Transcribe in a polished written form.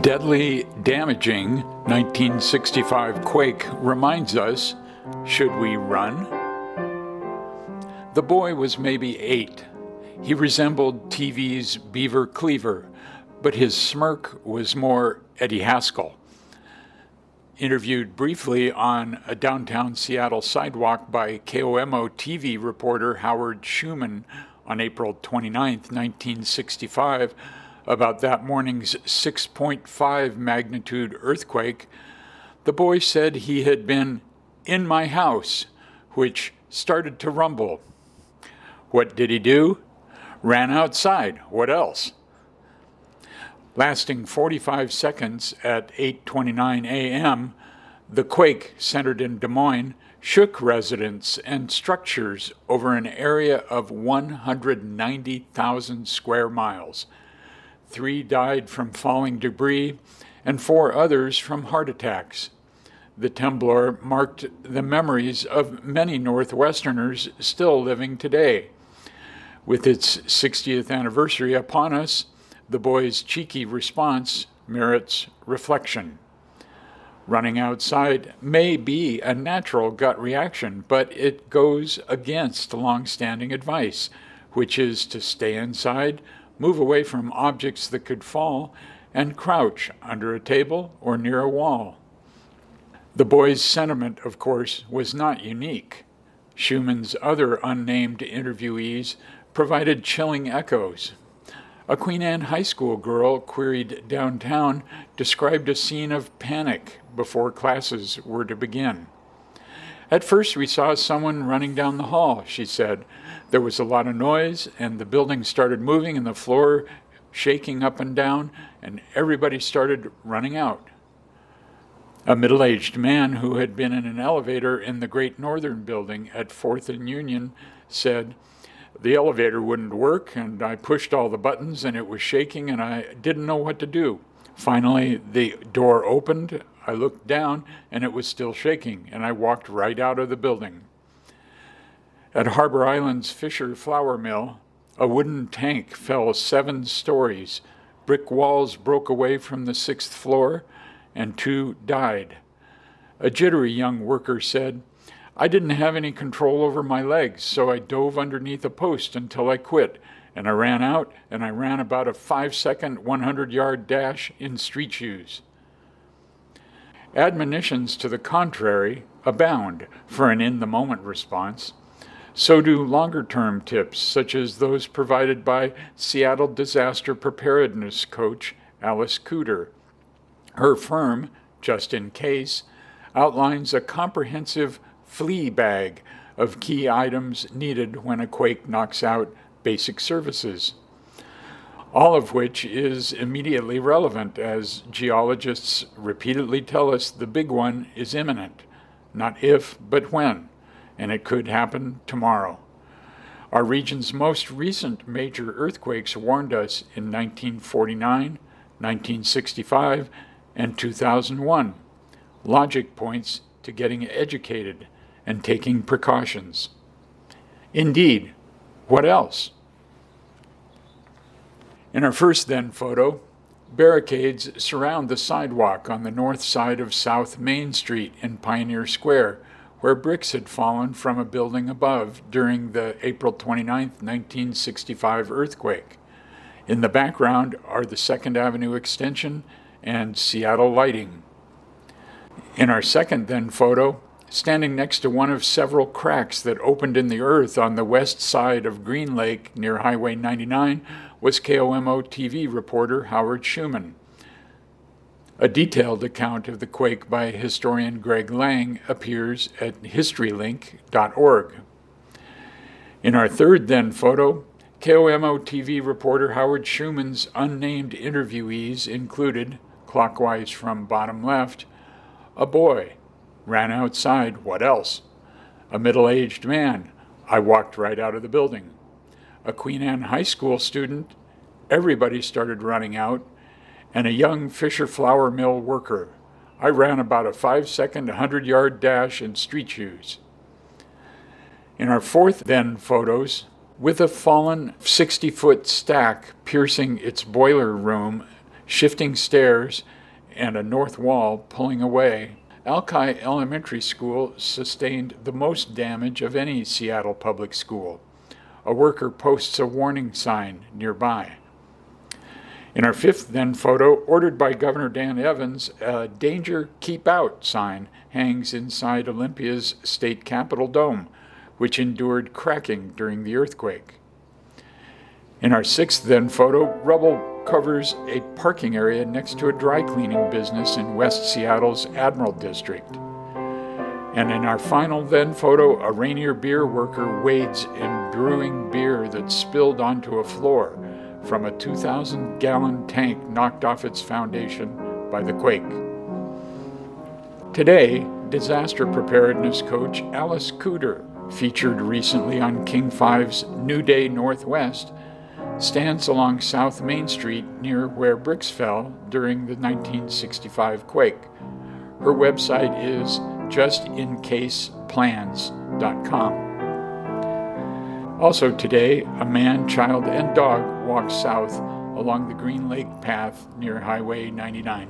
deadly, damaging 1965 quake reminds us, should we run? The boy was maybe 8. He resembled TV's Beaver Cleaver, but his smirk was more Eddie Haskell. Interviewed briefly on a downtown Seattle sidewalk by KOMO TV reporter Howard Schumann on April 29, 1965, about that morning's 6.5 magnitude earthquake, the boy said he had been in my house, which started to rumble. What did he do? Ran outside. What else? Lasting 45 seconds at 8:29 a.m., the quake, centered in Des Moines, shook residents and structures over an area of 190,000 square miles. 3 died from falling debris, and 4 others from heart attacks. The temblor marked the memories of many Northwesterners still living today. With its 60th anniversary upon us, the boy's cheeky response merits reflection. Running outside may be a natural gut reaction, but it goes against long-standing advice, which is to stay inside, move away from objects that could fall, and crouch under a table or near a wall. The boy's sentiment, of course, was not unique. Schumann's other unnamed interviewees provided chilling echoes. A Queen Anne High School girl queried downtown described a scene of panic before classes were to begin. At first we saw someone running down the hall, she said. There was a lot of noise, and the building started moving and the floor shaking up and down, and everybody started running out. A middle-aged man who had been in an elevator in the Great Northern Building at 4th and Union said, "The elevator wouldn't work, and I pushed all the buttons, and it was shaking, and I didn't know what to do. Finally, the door opened, I looked down, and it was still shaking, and I walked right out of the building." At Harbor Island's Fisher Flour Mill, a wooden tank fell 7 stories. Brick walls broke away from the 6th floor, and 2 died. A jittery young worker said, "I didn't have any control over my legs, so I dove underneath a post until I quit, and I ran out, and I ran about a 5-second, 100-yard dash in street shoes." Admonitions to the contrary abound for an in-the-moment response. So do longer-term tips, such as those provided by Seattle disaster preparedness coach Alice Cooter. Her firm, Just In Case, outlines a comprehensive flea bag of key items needed when a quake knocks out basic services, all of which is immediately relevant as geologists repeatedly tell us the big one is imminent, not if, but when, and it could happen tomorrow. Our region's most recent major earthquakes warned us in 1949, 1965, and 2001. Logic points to getting educated and taking precautions. Indeed, what else? In our first then photo, barricades surround the sidewalk on the north side of South Main Street in Pioneer Square, where bricks had fallen from a building above during the April 29, 1965 earthquake. In the background are the 2nd Avenue extension and Seattle lighting. In our second then photo, standing next to one of several cracks that opened in the earth on the west side of Green Lake near Highway 99 was KOMO TV reporter Howard Schumann. A detailed account of the quake by historian Greg Lang appears at historylink.org. In our third then photo, KOMO TV reporter Howard Schumann's unnamed interviewees included, clockwise from bottom left, a boy, ran outside, what else? A middle-aged man, I walked right out of the building. A Queen Anne High School student, everybody started running out, and a young Fisher Flour Mill worker. I ran about a 5-second, 100-yard dash in street shoes. In our fourth then photos, with a fallen 60-foot stack piercing its boiler room, shifting stairs, and a north wall pulling away, Alki Elementary School sustained the most damage of any Seattle public school. A worker posts a warning sign nearby. In our fifth then photo, ordered by Governor Dan Evans, a "Danger, Keep Out" sign hangs inside Olympia's state capitol dome, which endured cracking during the earthquake. In our sixth then photo, rubble covers a parking area next to a dry cleaning business in West Seattle's Admiral District. And in our final then photo, a Rainier beer worker wades in brewing beer that spilled onto a floor from a 2,000-gallon tank knocked off its foundation by the quake. Today, disaster preparedness coach Alice Cooter, featured recently on King 5's New Day Northwest, stands along South Main Street near where bricks fell during the 1965 quake. Her website is justincaseplans.com. Also today, a man, child, and dog walked south along the Green Lake Path near Highway 99.